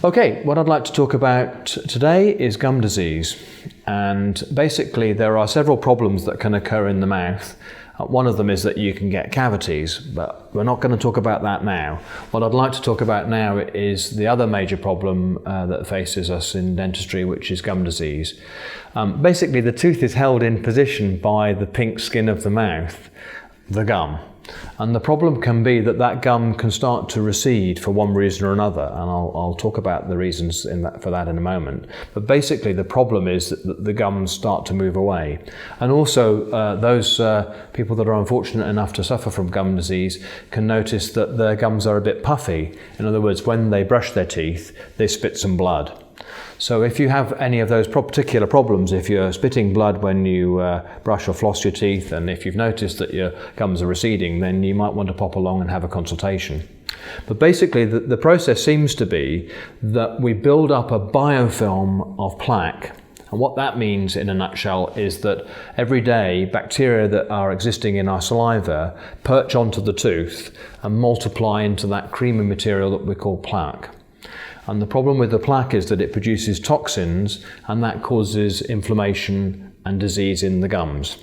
Okay, what I'd like to talk about today is gum disease. And basically there are several problems that can occur in the mouth. One of them is that you can get cavities, but we're not going to talk about that now. What I'd like to talk about now is the other major problem that faces us in dentistry, which is gum disease. Basically, the tooth is held in position by the pink skin of the mouth, the gum. And the problem can be that that gum can start to recede for one reason or another, and I'll talk about the reasons for that in a moment. But basically the problem is that the gums start to move away. And also those people that are unfortunate enough to suffer from gum disease can notice that their gums are a bit puffy. In other words, when they brush their teeth, they spit some blood. So if you have any of those particular problems, if you're spitting blood when you brush or floss your teeth, and if you've noticed that your gums are receding, then you might want to pop along and have a consultation. But basically the process seems to be that we build up a biofilm of plaque. And what that means in a nutshell is that every day bacteria that are existing in our saliva perch onto the tooth and multiply into that creamy material that we call plaque. And the problem with the plaque is that it produces toxins, and that causes inflammation and disease in the gums.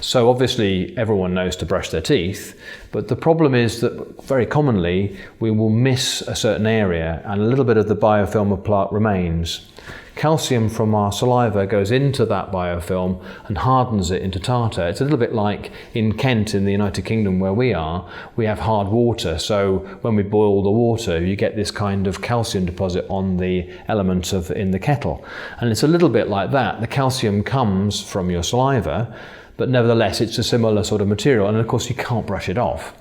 So obviously everyone knows to brush their teeth, but the problem is that very commonly we will miss a certain area and a little bit of the biofilm of plaque remains. Calcium from our saliva goes into that biofilm and hardens it into tartar. It's a little bit like in Kent in the United Kingdom where we are, we have hard water. So when we boil the water, you get this kind of calcium deposit on the element in the kettle. And it's a little bit like that. The calcium comes from your saliva, but nevertheless it's a similar sort of material. And of course you can't brush it off.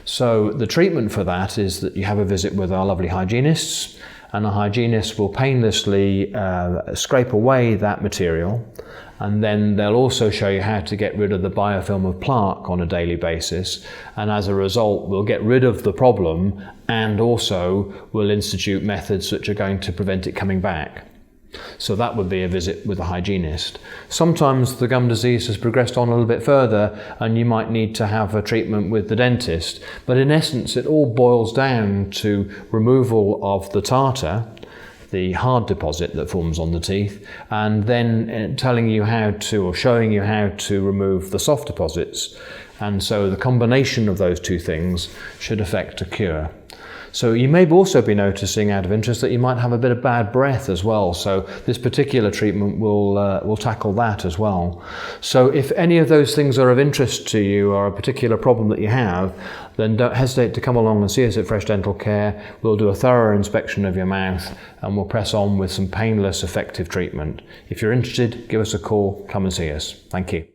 So the treatment for that is that you have a visit with our lovely hygienists, and a hygienist will painlessly scrape away that material, and then they'll also show you how to get rid of the biofilm of plaque on a daily basis, and as a result we'll get rid of the problem and also we'll institute methods which are going to prevent it coming back. So that would be a visit with a hygienist. Sometimes the gum disease has progressed on a little bit further and you might need to have a treatment with the dentist. But in essence, it all boils down to removal of the tartar, the hard deposit that forms on the teeth, and then telling you how to, or showing you how to remove the soft deposits. And so the combination of those two things should effect a cure. So you may also be noticing, out of interest, that you might have a bit of bad breath as well. So this particular treatment will tackle that as well. So if any of those things are of interest to you or a particular problem that you have, then don't hesitate to come along and see us at Fresh Dental Care. We'll do a thorough inspection of your mouth and we'll press on with some painless, effective treatment. If you're interested, give us a call, come and see us. Thank you.